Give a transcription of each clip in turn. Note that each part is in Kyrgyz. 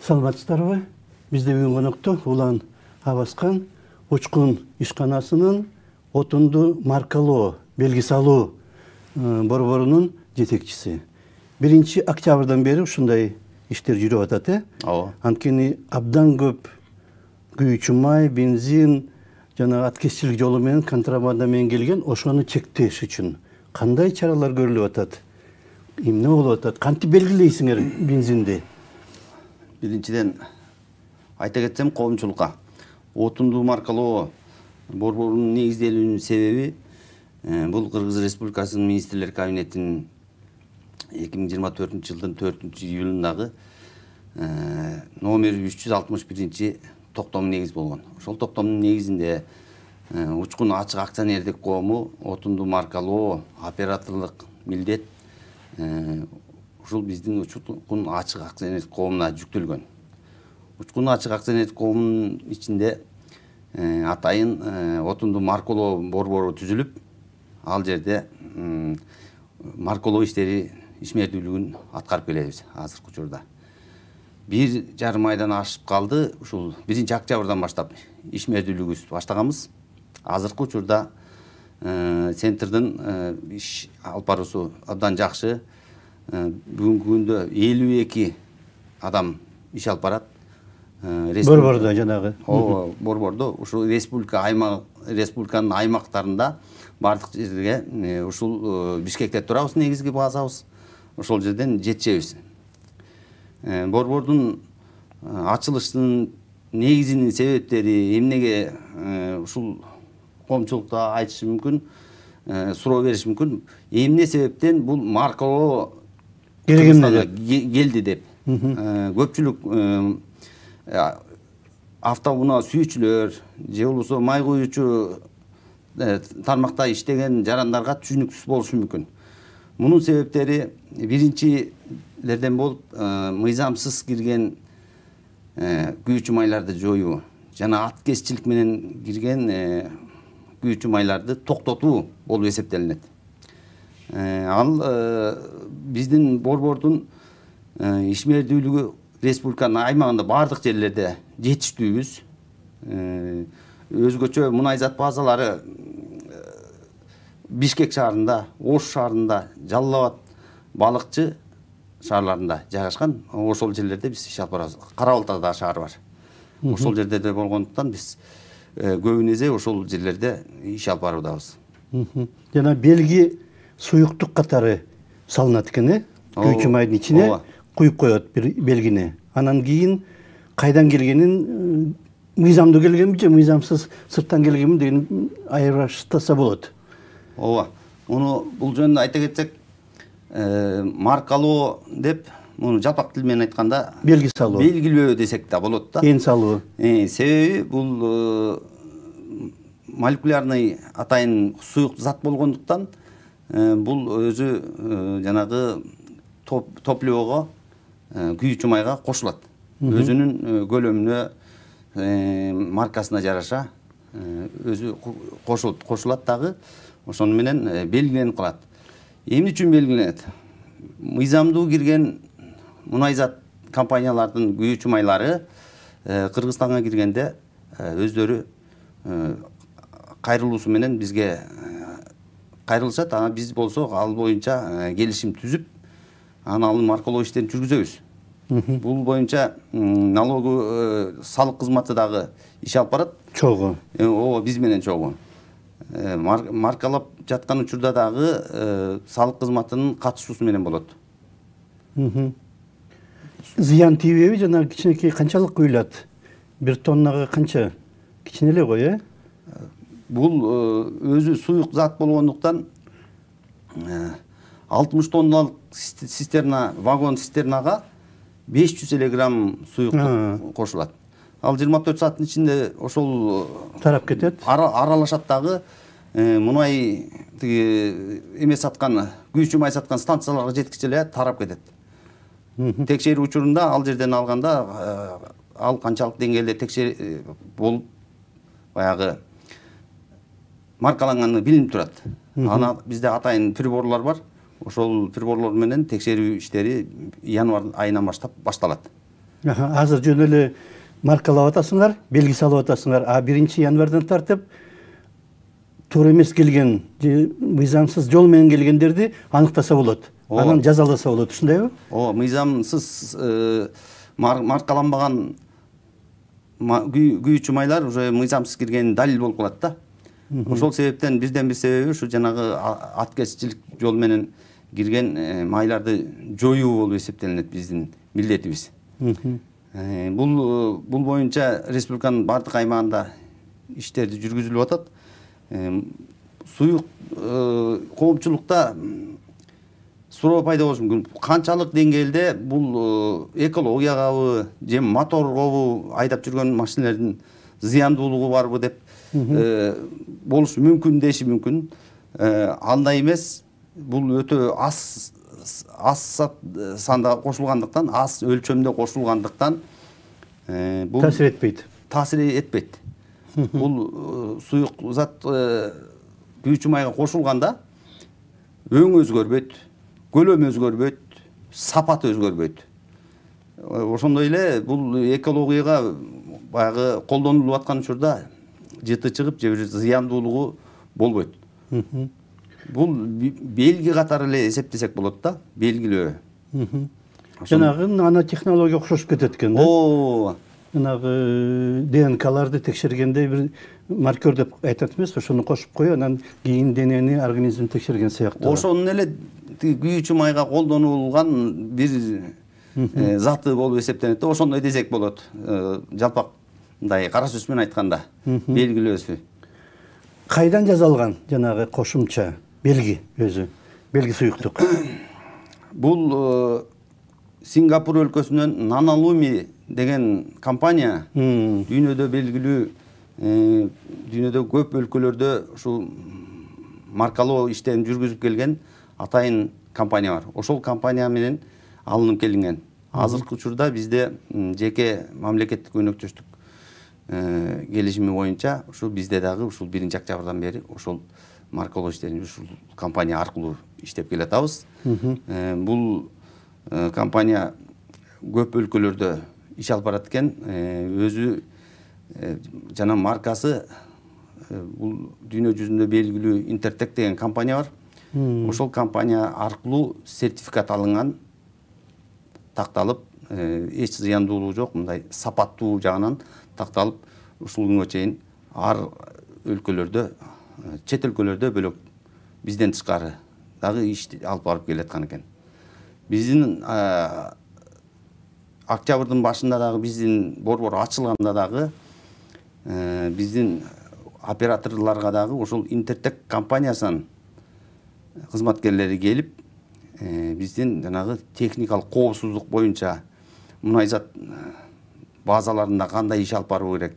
Саламатсыздарбы? Бизде бүгүн конокто Улан Абаскан Учкун ишканасынын отунду маркалоо, белги салуу борборунун жетекчиси. 1-октябрдан бери ушундай иштер жүрүп атат, Анткени абдан көп күйүүчү май, бензин жана аткезчилик жолу менен контрабанда менен келген, ошону чектеш үчүн кандай чаралар көрүлүп атат? Эмне болуп атат? Кантип белгилейсиңер бензинди? Биринчиден айта кетсем, коомчулукка отунду маркалоо борборунун негизделүүнүн себеби бул Кыргыз Республикасынын министрлер кабинетинин 2024-жылдын 4-июлундагы номер 361 токтому негиз болгон. Ошол токтомдун негизинде Учкун ачык акционердик коому отунду маркалоо операторлук милдет ушул биздин Учкун ачык акционердик коомуна жүктөлгөн. Учкун ачык акционердик коомунун ичинде атайын отунду маркалоо борбору түзүлүп, ал жерде маркалоо иштери ишмердүүлүгүн аткарып келебиз азыркы учурда. 1,5 айдан ашып калды, ушул 1-октябрдан баштап ишмердүүлүгүбүздү баштаганбыз. Азыркы учурда центрдин иш алып баруусу абдан жакшы. Бүгүнкү күндө 52 адам иш алып барат. Борбордо жанагы. Борбордо ушул республиканын аймактарында бардык жерге ушул Бишкекте турабыз, негизги базабыз. Ошол жерден жетишебиз. Борбордун ачылышынын негизинин себептери эмнеге ушул коомчулукта айтышы мүмкүн, суроо бериши мүмкүн. Эмне себептен бул маркалоо келди деп. Көпчүлүк автоунаа сүйүүчүлөр же болбосо май куюучу тармакта иштеген жарандарга түшүнүксүз болушу мүмкүн. Мунун себептери биринчилерден болуп мыйзамсыз кирген күйүүчү майларды жоюу жана аткезчилик менен кирген күйүүчү майларды токтотуу болуп эсептелинет. Ал биздин борбордун ишмердүүлүгү республиканын аймагында бардык жерлерде жетиштүүбүз. Өзгөчө мунайзат базалары Бишкек шаарында, Ош шаарында, Жалал Абад, Балыкчы шаарларында жайгашкан. Ошол жерлерде биз иш алып барабыз. Кара Балтада да шаар бар. Ошол жерде болгондуктан биз көбүн эсе ошол жерлерде иш алып баруудабыз. Жана белги суюктук катары салынат экен, күйүүчү майдын ичине куюп коет бир белгини. Анан кийин кайдан келгенин, мыйзамдуу келгенби же мыйзамсыз сырттан келгенби деген айырбаштаса болот. Муну бул жөнүндө айта кетсек, маркалоо деп, муну жалпак тил менен айтканда белги салуу, белгилөө десек да болот да. Эн салуу. Себеби бул молекулярный атайын суюк зат болгондуктан бул өзү жанагы топливого, күйүүчү майга кошулат. Өзүнүн көлөмүнө, маркасына жараша өзү кошулат дагы. Ошону менен белгиленип калат. Эмне үчүн белгиленет? Мыйзамдуу кирген мунайзат компаниялардын күйүүчү майлары Кыргызстанга киргенде өздөрү кайрылуусу менен бизге кайрылышат. Ана биз болсо ал боюнча келишим түзүп, анын маркалоо иштерин жүргүзөбүз. Бул боюнча налогу салык кызматы дагы иш алып барат. Чогуу. Биз менен чогуу. Маркалап жаткан учурда дагы салык кызматынын катышуусу менен болот. Зыян тийбеби? Жана кичинекей канчалык куюлат? 1 тоннага канча? Кичине эле го, Бул өзү суюк зат болгондуктан 60 тонналык цистерна, вагон цистернага 500 кг суюктук кошулат. Ал 24 сааттын ичинде ошол тарап кетет. Аралашат дагы мунай эме саткан, күйүүчү май саткан станцияларга жеткиче эле тарап кетет. Текшерүү учурунда ал жерден алганда ал канчалык деңгээлде текшер болуп баягы маркаланганы билинип турат. Ана бизде атайын приборлор бар. Ошол приборлор менен текшерүү иштери январь айынан баштап башталат. Азыр жөн эле маркалап атасыңар, белги салып атасыңар. 1 январдан тартып туура эмес келген, мыйзамсыз жол менен келгендерди аныктаса болот. Анан жазаласа болот, ушундайбы? Мыйзамсыз маркаланбаган күйүүчү майлар уже мыйзамсыз кирген далил болуп калат да. Ошол себептен бирден бир себеби ушу жанагы аткезчилик жол менен кирген майларды жоюу болуп эсептелинет биздин милдетибиз. Бул боюнча республиканын бардык аймагында иштерди жүргүзүлүп атат. Суюк коомчулукта суроо пайда болушу мүмкүн. Канчалык деңгээлде бул экологиягабы, же моторгобу айдап жүргөн машиналардын зыяндуулугу барбы деп болушу мүмкүн деши мүмкүн. Андай эмес. Бул өтө аз санда кошулгандыктан, аз өлчөмдө кошулгандыктан бул таасир этпейт. Бул суюк зат күйүүчү майга кошулганда өң өзгөрбөйт, көлөм өзгөрбөйт, сапаты өзгөрбөйт. Ошондой эле бул экологияга баягы колдонулуп аткан учурда жыты чыгып, же бир зыяндуулугу болбойт. Бул белги катары эле эсептесек болот да, белгилөө. Жанагы нанотехнология окшошуп кетет экен да. Жанагы ДНКларды текшергенде бир маркер деп айтат эмес, ошону кошуп коюп, анан кийин денени, организмди текшерген сыяктуу. Ошонун эле күйүүчү майга колдонулган бир заты болуп эсептелет. Ошондой десек болот. Жалпак мындай кара сөз менен айтканда, белгилөөсү. Кайдан жазалган жанагы кошумча белги өзү? Белги суюктук. Бул Сингапур өлкөсүнөн Nanolumi деген компания дүйнөдө белгилүү, дүйнөдө көп өлкөлөрдө ушул маркалоо иштерин жүргүзүп келген атайын компания бар. Ошол компания менен алынып келинген. Азыркы учурда бизде жеке мамлекеттик өнөктөштүк келишими боюнча ушу бизде дагы ушул 1-октябрдан бери ошол маркалоо иштерин ушул компания аркылуу иштеп келатабыз. Бул компания көп өлкөлөрдө иш алып барат экен. Өзү жана маркасы бул дүйнө жүзүндө белгилүү Интертек деген компания бар. Ошол компания аркылуу сертификат алынган, такталып, эч зыяндуулугу жок, мындай сапаттуу жагынан такталып, ушул күнгө чейин ар өлкөлөрдө, чет өлкөлөрдө бөлөк бизден тышкары дагы иш алып барып келаткан экен. Биздин октябрдын башында дагы биздин борбор ачылганда дагы биздин операторлорго дагы ошол Интертек компаниясынын кызматкерлери келип, биздин жанагы техникалык коопсуздук боюнча мунайзат базаларында кандай иш алып баруу керек,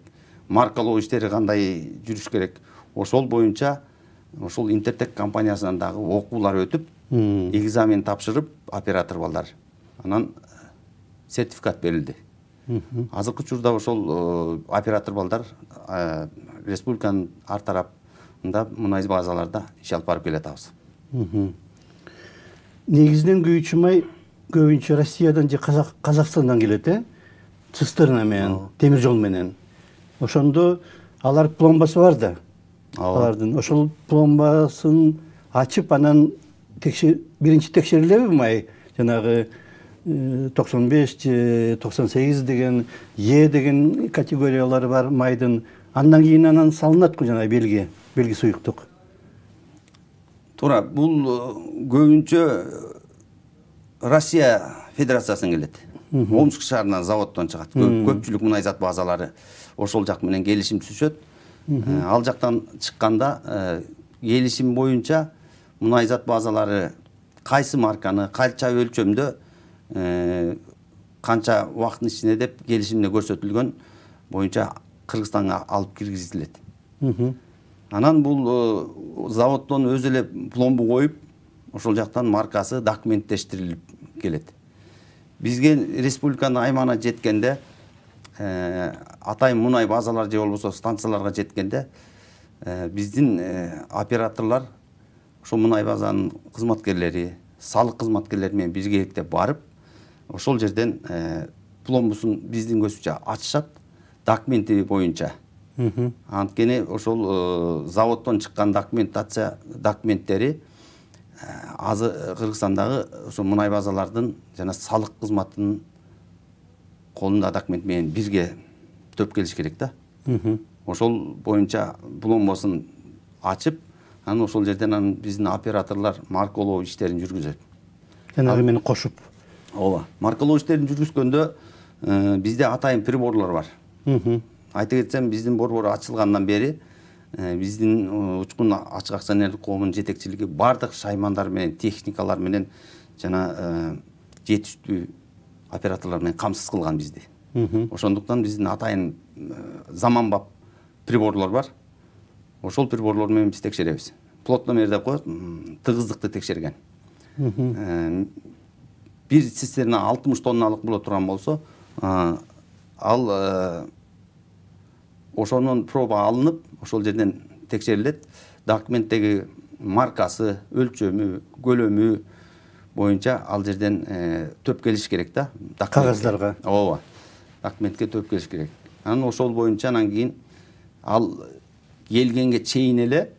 маркалоо иштери кандай жүрүш керек, ошол боюнча ошол Интертек компаниясынан дагы окуулар өтүп, экзамен тапшырып, оператор балдар. Анан сертификат берилди. Азыркы учурда ошол оператор балдар республиканын ар тарапында мунай базаларда иш алып барып келатабыз. Негизинен күйүүчү май көбүнчө Россиядан же Казакстандан келет, цистерна менен, темир жол менен. Ошондо алар пломбасы бар да. Алардын ошол пломбасын ачып, анан биринчи текшерилеби май, жанагы 95 же 98 деген деген категориялары бар майдын. Андан кийин анан салынат го жанагы белги суюктук. Туура, бул көбүнчө Россия Федерациясынан келет. Омск шаарынан заводдон чыгат. Көпчүлүк мунайзат базалары ошол жак менен келишим түзүшөт. Ал жактан чыкканда келишим боюнча мунайзат базалары кайсы марканы, канча өлчөмдө, канча убакыттын ичинде деп келишимде көрсөтүлгөн боюнча Кыргызстанга алып киргизилет. Анан бул заводдон өзү эле пломбу коюп, ошол жактан маркасы документтештирилип келет. Бизге республиканын аймагына жеткенде, атайын мунай базалар же болбосо станцияларга жеткенде, биздин операторлор ошол мунай базанын кызматкерлери, салык кызматкерлери менен биргеликте барып, ошол жерден пломбусун биздин көзүнчө ачышат документи боюнча. Анткени ошол заводдон чыккан документтери азыр Кыргызстандагы ошо мунай базалардын жана салык кызматынын колунда документ менен бирге төп келиш керек да. Ошол боюнча пломбасын ачып, анан ошол жерден биздин операторлор маркалоо иштерин жүргүзөт. Жанагы менен кошуп. Ооба. Маркалоо иштерин жүргүзгөндө бизде атайын приборлор бар. Айта кетсем, биздин борбор ачылгандан бери биздин учкун ачык акционерлик коомунун жетекчилиги бардык шаймандар менен, техникалар менен жана жетиштүү операторлор менен камсыз кылган бизди. Ошондуктан биздин атайын заманбап приборлор бар. Ошол приборлор менен биз текшеребиз. Плотномер деп коет, тыгыздыкты текшерген. Бир цистерна 60 тонналык боло турган болсо, ал ошонун проба алынып, ошол жерден текшерилет. Документтеги маркасы, өлчөмү, көлөмү боюнча ал жерден төп келиш керек да. Кагаздарга. Ооба. Документке төп келиш керек. Анан ошол боюнча анан кийин ал келгенге чейин эле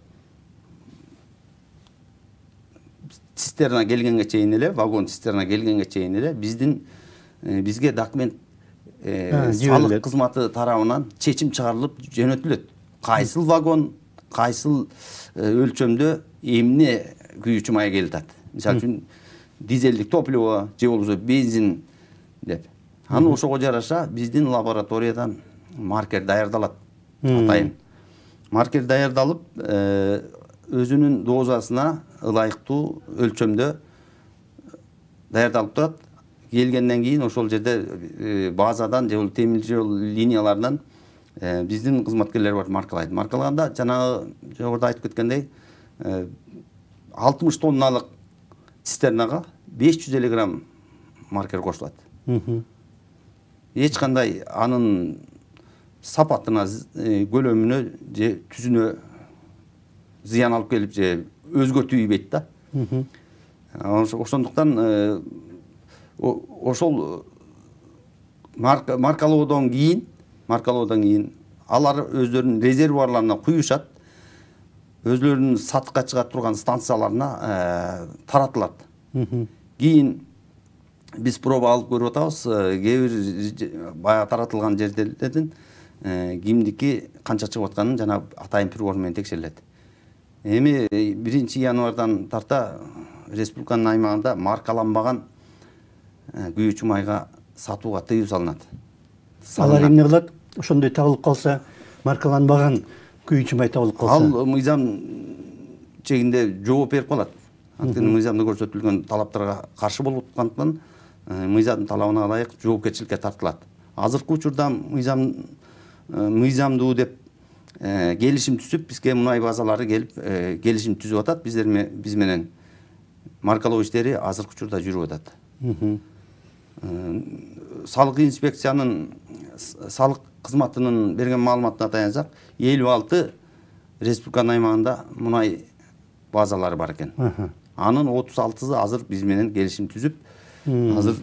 цистерна келгенге чейин эле, вагон цистерна келгенге чейин эле бизге документ салык кызматы тарабынан чечим чыгарылып жөнөтүлөт. Кайсыл вагон, кайсыл өлчөмдө эмне күйүүчү май келатат. Мисалы үчүн дизелдик топливо же болбосо бензин деп. Анан ошого жараша биздин лабораториядан маркер даярдалат. Атайын. Маркер даярдалып, өзүнүн дозасына ылайыктуу өлчөмдө даярдалып турат. Келгенден кийин ошол жерде базадан же темир жол линияларынан биздин кызматкерлер бар маркалайт. Маркалаганда жанагы жогоруда айтып кеткендей 60 тонналык цистернага 550 грамм маркер кошулат. Эч кандай анын сапатына, көлөмүнө же түзүнө зыян алып келип же өзгөртүүбейт да. Ошондуктан ошол маркалоодон кийин алар өздөрүнүн резервуарларына куюшат, өзлөрүнүн сатыкка чыга турган станцияларына таратылат. Кийин биз проба алып көрүп атабыз, кээ бир баягы таратылган жерлерден кимдики канча чыгып атканын жана атайын прибор менен текшерилет. Эми 1 январдан тарта республиканын аймагында маркаланбаган күйүүчү майга сатууга тыюу салынат. Алар эмне кылат? Ошондой табылып калса, маркаланбаган күйүүчү май табылып калса, ал мыйзам чегинде жооп берип калат. Анткени мыйзамда көрсөтүлгөн талаптарга каршы болуп аткандыктан мыйзамдын талабына ылайык жоопкерчиликке тартылат. Азыркы учурда мыйзамдуу деп келишим түзүп, бизге мунай базалары келип келишим түзүп атат. Биз менен маркалоо иштери азыркы учурда жүрүп атат. Салык инспекциянын салык кызматынын берген маалыматына таянсак, 56 республиканын аймагында мунай базалары бар экен. Анын 36сы азыр биз менен келишим түзүп, азыр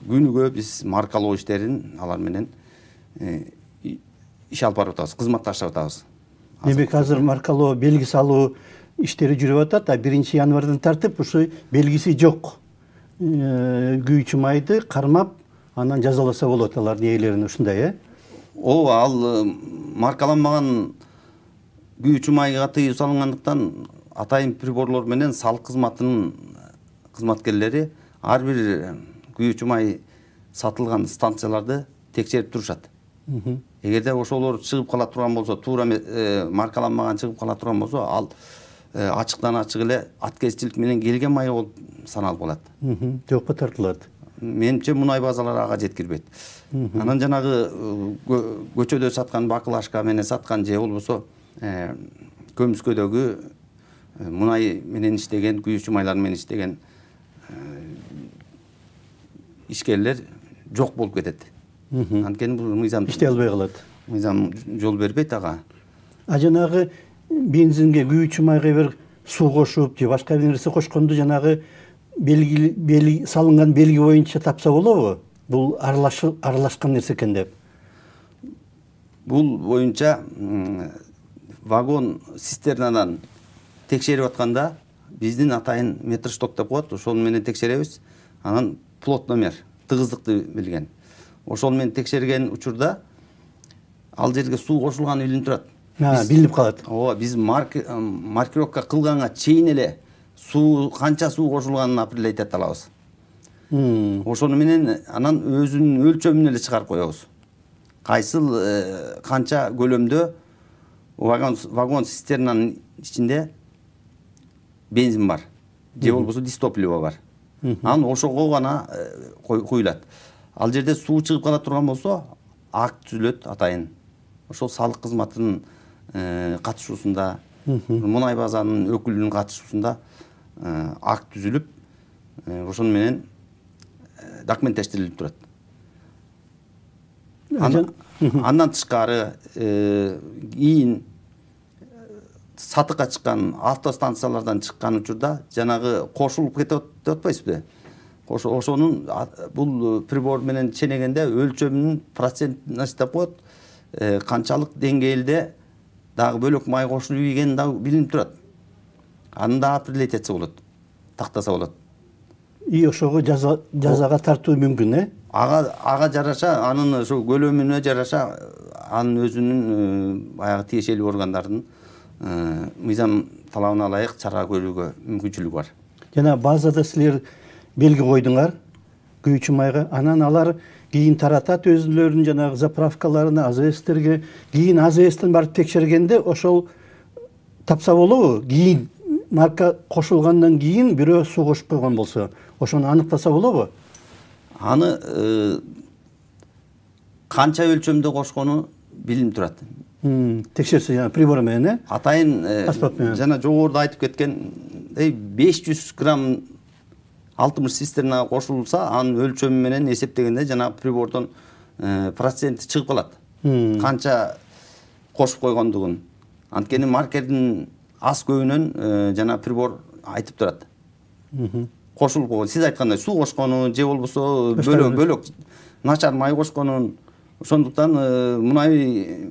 күнүгө биз маркалоо иштерин алар менен иш алып барып атабыз, кызматташып атабыз. Демек азыр маркалоо, белги салуу иштери жүрүп атат, 1 январдан тартып ушу белгиси жок күйүүчү майды кармап, анан жазаласа болот алардын ээлерин, ушундай, Ооба, ал маркаланбаган күйүүчү майга тыюу салынгандыктан атайын приборлор менен салык кызматынын кызматкерлери ар бир күйүүчү май сатылган станцияларды текшерип турушат. Эгерде ошолор чыгып кала турган болсо, туура маркаланбаган чыгып кала турган болсо, ал ачыктан ачык эле аткезчилик менен келген май болуп саналып калат. Жоопко тартылат. Менимче мунай базалары ага жеткирбейт. Анан жанагы көчөдө саткан баклажка менен саткан же болбосо көмүскөдөгү мунай менен иштеген, күйүүчү майлар менен иштеген ишкерлер жок болуп кетет. Анткени бул мыйзам иштей албай калат. Мыйзам жол бербейт ага. Жанагы бензинге, күйүүчү майга бир суу кошуп же башка бир нерсе кошконду жанагы белги салынган белги боюнча тапса болобу? бул аралашкан нерсе экен деп. Бул боюнча вагон цистернадан текшерип атканда биздин атайын метршток деп коет, ошол менен текшеребиз. Анан плотномер, тыгыздыкты билген. Ошол менен текшерген учурда ал жерге суу кошулганы билинип турат. Билинип калат. Ооба, биз маркировка кылганга чейин эле канча суу кошулганын апрелдей алабыз. Ошону менен анан өзүнүн өлчөмүн эле чыгарып коебуз. Кайсыл канча көлөмдө вагон цистернанын ичинде бензин бар, же болбосо дистопливо бар. Анан ошого гана куюлат. Ал жерде суу чыгып кала турган болсо, акт түзүлөт атайын. Ошол салык кызматынын катышуусунда, мунай базанын өкүлүнүн катышуусунда акт түзүлүп, ошону менен документтештирилип турат. Андан тышкары кийин сатыкка чыккан автостанциялардан чыккан учурда жанагы кошулуп кетип атпайсызбы? Ошонун бул прибор менен ченегенде өлчөмүнүн процентин деп коет. Канчалык деңгээлде дагы бөлөк май кошулуп ийгени да билинип турат. Аны да определить этсе болот, тактаса болот. И ошого жазага тартуу мүмкүн, Ага жараша, анын ошо көлөмүнө жараша, анын өзүнүн баягы тиешелүү органдардын мыйзам талабына ылайык чара көрүүгө мүмкүнчүлүгү бар. Жана базада силер белги койдуңар күйүүчү майга, анан алар кийин таратат өзүлөрүнүн жанагы заправкаларына, АЗСтерге, кийин АЗСтен барып текшергенде ошол тапса болобу? Кийин марка кошулгандан кийин бирөө суу кошуп койгон болсо, ошону аныктаса болобу? Аны канча өлчөмдө кошкону билинип турат. Текшерсе жана прибор менен, атайын жана жогоруда айтып кеткен 500 грамм 60 цистернага кошулса, анын өлчөмү менен эсептегенде жана прибордон проценти чыгып калат. Канча кошуп койгондугун. Анткени маркердин аз көбүнөн жана прибор айтып турат. Кошулуп койгон, сиз айткандай суу кошкону же болбосо бөлөк начар май кошконун. Ошондуктан мунай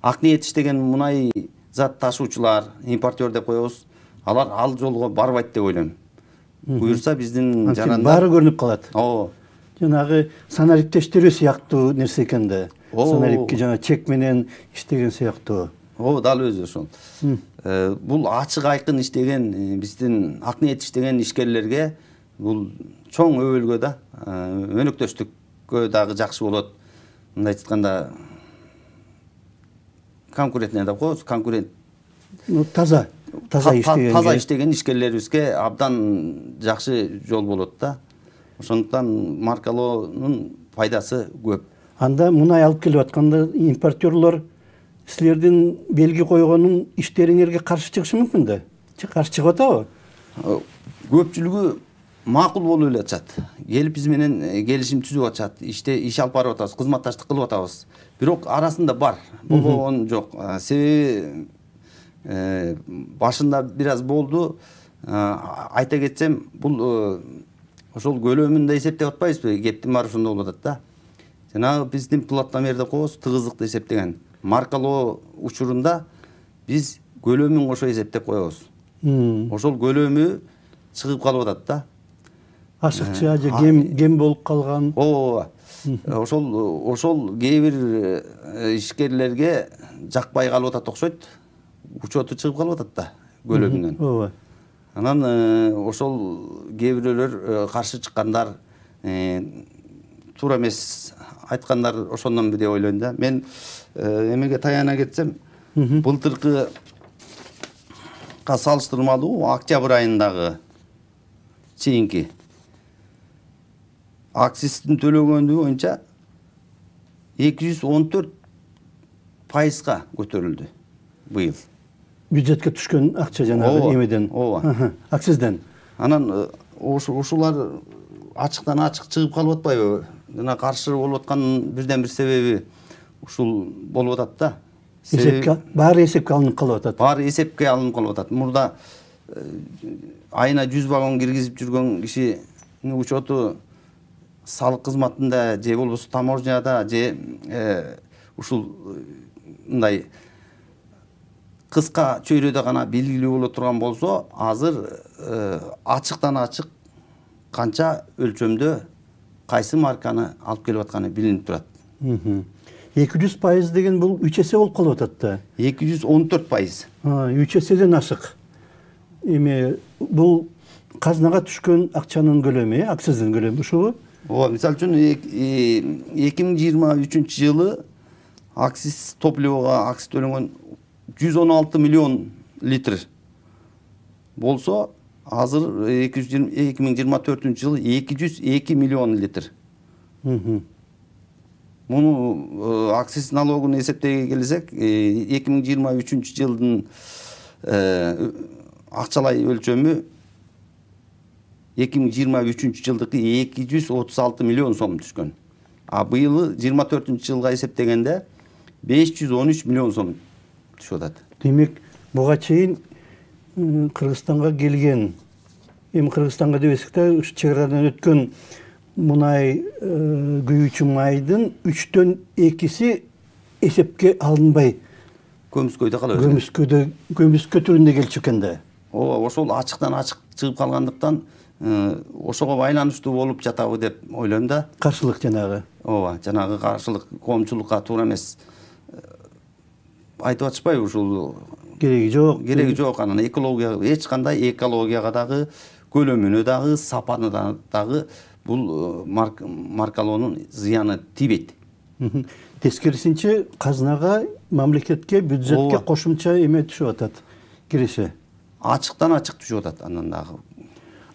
ак ниет иштеген мунай зат ташуучулар, импортер деп коебуз, алар ал жолго барбайт деп ойлойм. Буюрса биздин жаранда баары көрүнүп калат. Ооба. Жанагы санариптештери сыяктуу нерсе экен да. Санарипке жана чек менен иштеген сыяктуу. Ооба, дал өзү ошол. Бул ачык айкын иштеген, биздин ак ниет иштеген ишкерлерге бул чоң өбөлгө да, өнөктөштүккө дагы жакшы болот. Мындай айтканда конкурентный деп коебуз, конкурент. Таза иштеген. Таза иштеген ишкерлерибизге абдан жакшы жол болот да. Ошондуктан маркалоонун пайдасы көп. Анда мунай алып келип атканда импортерлор силердин белги койгонун иштериңерге каршы чыгышы мүмкүн да. Каршы чыгып атабы? Көпчүлүгү макул болуп эле атышат. Келип биз менен келишим түзүп атышат. Иш алып барып атабыз, кызматташтык кылып атабыз. Бирок арасында бар, болгон жок. Себеби башында бир аз болду. Айта кетсем, бул ошол көлөмүндө эсептеп атпайбызбы? Кептин баары ошондо болуп атат да. Жанагы биздин плотномер деп коебуз, тыгыздыкты эсептеген. Маркалоо учурунда биз көлөмүн кошо эсептеп коебуз. Ошол көлөмү чыгып калып атат да. Ашыкча же кем болуп калган. Ооба. Ошол кээ бир ишкерлерге жакпай калып атат окшойт. Учету чыгып калып атат да көлөмүнөн. Ооба. Анан ошол кээ бирөөлөр каршы чыккандар, туура эмес айткандар ошондон деп ойлойм да. Мен эмеге таяна кетсем, былтыркы салыштырмалуу октябрь айындагы чейинки акциздин төлөгөндүгү боюнча 214% көтөрүлдү быйыл. Бюджетке түшкөн акча жанагы эмеден. Ооба. Акцизден. Анан ушулар ачыктан ачык чыгып калып атпайбы? Жана каршы болуп аткан бирден бир себеби ушул болуп атат да. Баары эсепке алынып калып атат. Баары эсепке алынып калып атат. Мурда айына 100 вагон киргизип жүргөн кишинин учету салык кызматында же болбосо таможняда же ушул мындай кыска чөйрөдө гана белгилүү боло турган болсо, азыр ачыктан ачык канча өлчөмдө кайсы марканы алып келип атканы билинип турат. 200% деген бул 3 эсе болуп калып атат да. 214%. 3 эседен ашык. Эми бул казнага түшкөн акчанын көлөмү, акциздин көлөмү ушубу? Ооба, мисалы үчүн 2023-жылы акциз топливого акциз төлөнгөн 116 миллион литр болсо, азыр 2024-жылы 202 миллион литр. Муну акциз налогун эсептеге келсек, 2023-жылдын акчалай өлчөмү 2023-жылдыкы 236 миллион сом түшкөн. А быйыл 24-жылга эсептегенде 513 миллион сом түшүп атат. Демек, буга чейин Кыргызстанга келген, эми Кыргызстанга дебесек да, ушу чек арадан өткөн мунай күйүүчү майдын 3төн 2си эсепке алынбай Көмүскөйдө калат. Көмүскө түрүндө келчү экен да. Ооба, ошол ачыктан ачык чыгып калгандыктан ошого байланыштуу болуп жатабы деп ойлойм да. Каршылык жанагы. Ооба, жанагы каршылык коомчулукка туура эмес айтып атышпайбы ушул Кереги жок. Кереги жок, анан экология, эч кандай экологияга дагы, көлөмүнө дагы, сапаны дагы бул маркалоонун зыяны тийбейт. Тескерисинче казнага, мамлекетке, бюджетке кошумча эме түшүп атат, киреше. Ачыктан ачык түшүп атат андан дагы.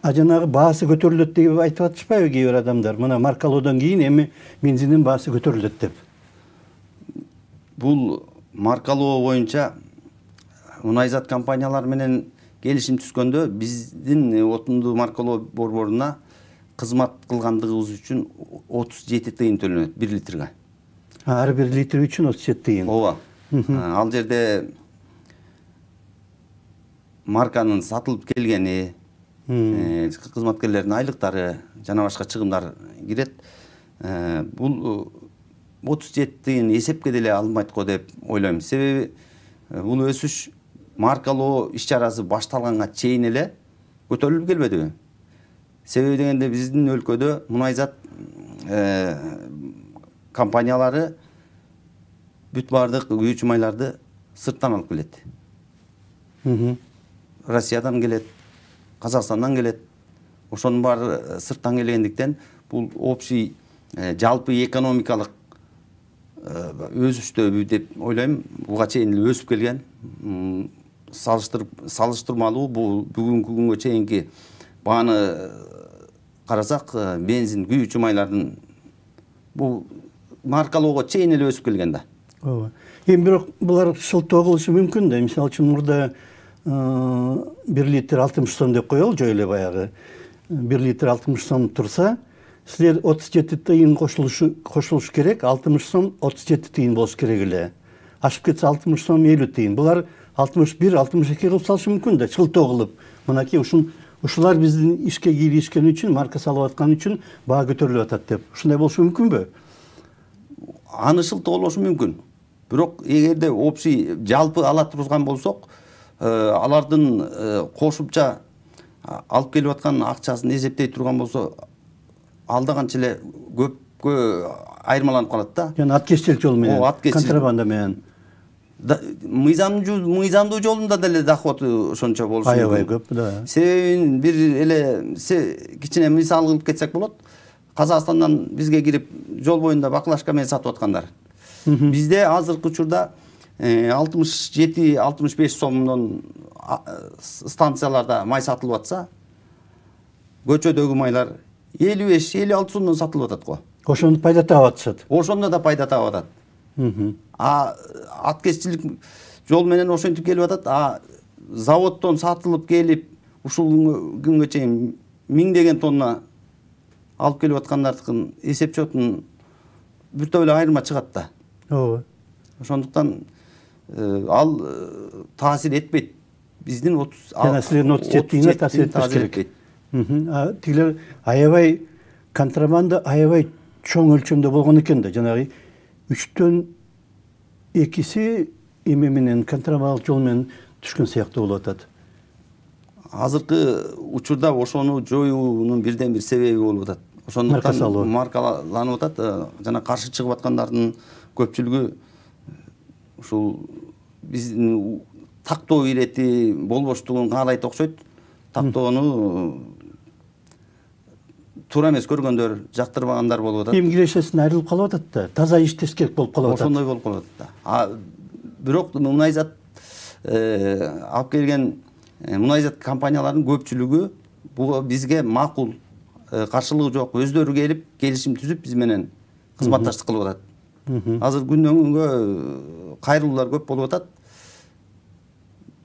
А жанагы баасы көтөрүлөт деп айтып атышпайбы кээ бир адамдар? Мына маркалоодон кийин эми бензиндин баасы көтөрүлөт деп. Бул маркалоо боюнча мунайзат компаниялар менен келишим түзгөндө биздин отунду маркалоо борборуна кызмат кылгандыгыбыз үчүн 37 тыйын төлөнөт 1 литрге. Ар 1 литр үчүн 37 тыйын. Ооба. Ал жерде марканын сатылып келгени, кызматкерлердин айлыктары, жана башка чыгымдар кирет. Бул 37 тыйын эсепке деле алынбайт го деп ойлойм. Себеби бул өсүш маркалоо иш-чарасы башталганга чейин эле көтөрүлүп келбедиби? Себеби дегенде биздин өлкөдө мунайзат компаниялары бүт бардык күйүүчү майларды сырттан алып келет. Россиядан келет, Казакстандан келет. Ошонун баары сырттан келгендиктен бул общий жалпы экономикалык өсүштөбү деп ойлойм. Буга чейин эле өсүп келген. Салыштырмалуу бул бүгүнкү күнгө чейинки бааны карасак, бензин, күйүүчү майлардын бул маркалоого чейин эле өсүп келген да. Ооба. Эми бирок булар шылтоо кылышы мүмкүн да. Мисалы үчүн мурда 1 литр 60 сом деп коелу, жой эле баягы. 1 литр 60 сом турса, силер 37 тыйын кошулуш керек, 60 сом 37 тыйын болуш керек эле. Ашып кетсе 60 сом 50 тыйын. Булар 61, 62 кылып салышы мүмкүн да, шылтоо кылып. Мынакей ушулар биздин ишке киришкен үчүн, марка салып аткан үчүн баа көтөрүлүп атат деп. Ушундай болушу мүмкүнбү? Аны шылтоо болушу мүмкүн. Бирок эгерде общий жалпы ала турган болсок, алардын кошумча алып келип аткан акчасын эсептей турган болсо, алда канча эле көпкө айырмаланып калат да. Yani аткечтилик жол менен, контрабанда менен. Мыйзамдуу жолунда деле доходу ошончо болушу мүмкүн. Аябай көп, да. Себебин бир эле кичине мисал кылып кетсек болот. Казакстандан бизге кирип жол боюнда баклажка менен сатып аткандар. Бизде азыркы учурда 67-65 сомдон станцияларда май сатылып атса, көчөдөгү майлар 55-56 сомдон сатылып атат го. Ошону пайда таап атышат. Ошондо да пайда таап атат. Аткеччилик жол менен ошентип келип атат. А заводдон сатылып келип, ушул күнгө чейин миңдеген тонна алып келип аткандардын эсеп счетун бүтө эле айырма чыгат да. Ооба. Ошондуктан ал таасир этпейт. Биздин 30 37 тыйына таасир этпеш керек. Тигилер аябай контрабанда аябай чоң өлчөмдө болгон экен да, жанагы 3төн 2си эме менен контрабандалык жол менен түшкөн сыяктуу болуп атат. Азыркы учурда ошону жоюунун бирден бир себеби болуп атат. Ошондуктан маркаланып атат. Жана каршы чыгып аткандардын көпчүлүгү ушул биздин тактоо ирети болбоштугун каалайт окшойт. Тактоону туура эмес көргөндөр, жактырбагандар болуп атат. Эми кирешесин айрылып калып атат да, таза иштеш керек болуп калып атат. Ошондой болуп калып атат да. Бирок мунайзат алып келген мунайзат компанияларынын көпчүлүгү бул бизге макул, каршылыгы жок, өздөрү келип келишим түзүп биз менен кызматташтык кылып атат. Азыр күндөн күнгө кайрылуулар көп болуп атат.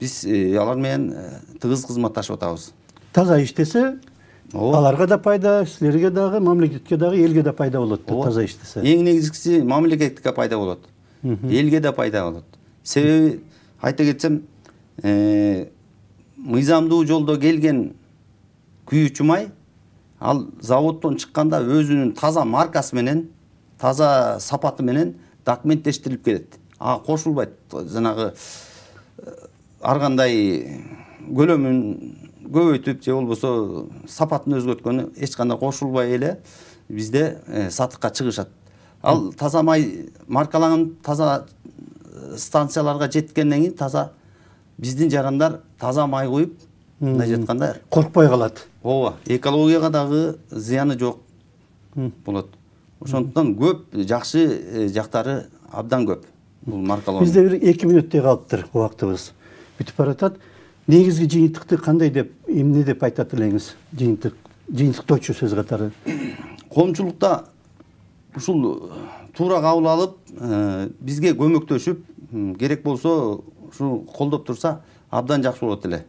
Биз алар менен тыгыз кызматташып атабыз. Таза иштесе, аларга да пайда, силерге дагы, мамлекетке дагы, элге да пайда болот, таза иштесе. Эң негизгиси мамлекетке пайда болот. Элге да пайда болот. Себеби айта кетсем, мыйзамдуу жолдо келген күйүүчү май ал заводдон чыкканда өзүнүн таза маркасы менен, таза сапаты менен документтештирилип келет. Кошулбайт. Жанагы ар кандай көлөмүн көбөйтүп же болбосо сапатын өзгөрткөнү эч кандай кошулбай эле бизде сатыкка чыгышат. Ал таза май маркаланган таза станцияларга жеткенден кийин таза биздин жарандар таза май куюп, мындай жатканда коркпой калат. Ооба, экологияга дагы зыяны жок болот. Ошондуктан көп жакшы жактары абдан көп бул маркалоо. Бизде бир 2 мүнөттөй калыптыр убактыбыз. Бүтүп баратат. Негизги жыйынтыкты кандай деп, эмне деп айтат элеңиз? Жыйынтыктоочу сөз катары. Коомчулукта ушул туура кабыл алып, бизге көмөктөшүп, керек болсо ушу колдоп турса абдан жакшы болот эле.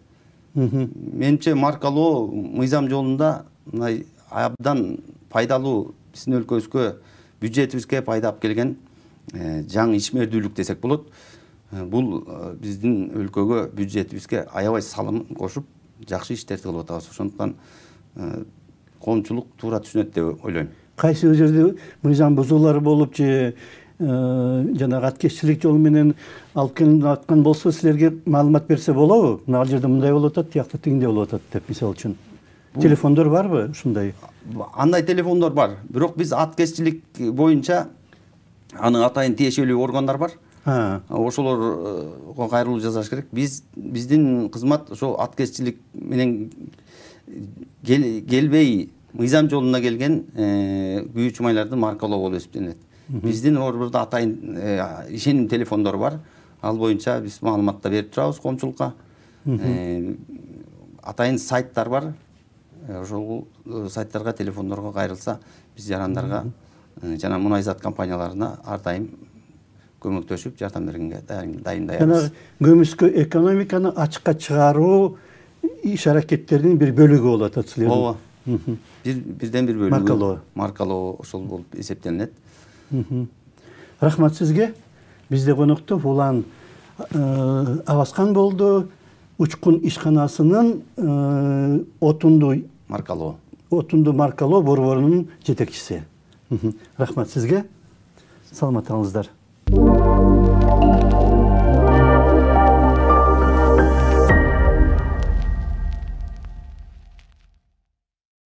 Менимче маркалоо мыйзам жолунда мындай абдан пайдалуу биздин өлкөбүзгө, бюджетибизге пайда алып келген жаңы ишмердүүлүк десек болот. Бул биздин өлкөгө, бюджетибизге аябай салым кошуп, жакшы иштерди кылып атабыз. Ошондуктан коомчулук туура түшүнөт деп ойлойм. Кайсы жерде мыйзам бузуулар болуп же жанагы аткезчилик жолу менен алып келип аткан болсо, силерге маалымат берсе болобу? Мына жерде мындай болуп атат, тиякта тигиндей болуп атат деп, мисалы үчүн. Телефондор барбы ушундай? Андай телефондор бар. Бирок биз аткезчилик боюнча анын атайын тиешелүү органдар бар. Ошолорго кайрылуу жасаш керек. Биздин кызмат ошо аткезчилик менен келбей мыйзам жолунда келген күйүүчү майларды маркалоо болуп эсептелет. Биздин орбурда атайын ишеним телефондору бар. Ал боюнча биз маалымат да берип турабыз коомчулукка. Атайын сайттар бар. Ошол сайттарга, телефондорго кайрылса, биз жарандарга жана мунайзат компанияларына ар дайым көмөктөшүп, жардам бергенге дайындайбыз. Жана көмүскө экономиканы ачыкка чыгаруу иш аракеттеринин бир бөлүгү болот силердин. Ооба. Бирден бир бөлүгү маркалоо ошол болуп эсептелинет. Рахмат сизге. Бизде конокто Улан Абаскан болду. Учкун ишканасынын отунду маркалоо борборунун жетекчиси. Рахмат сизге. Саламат болуңуздар.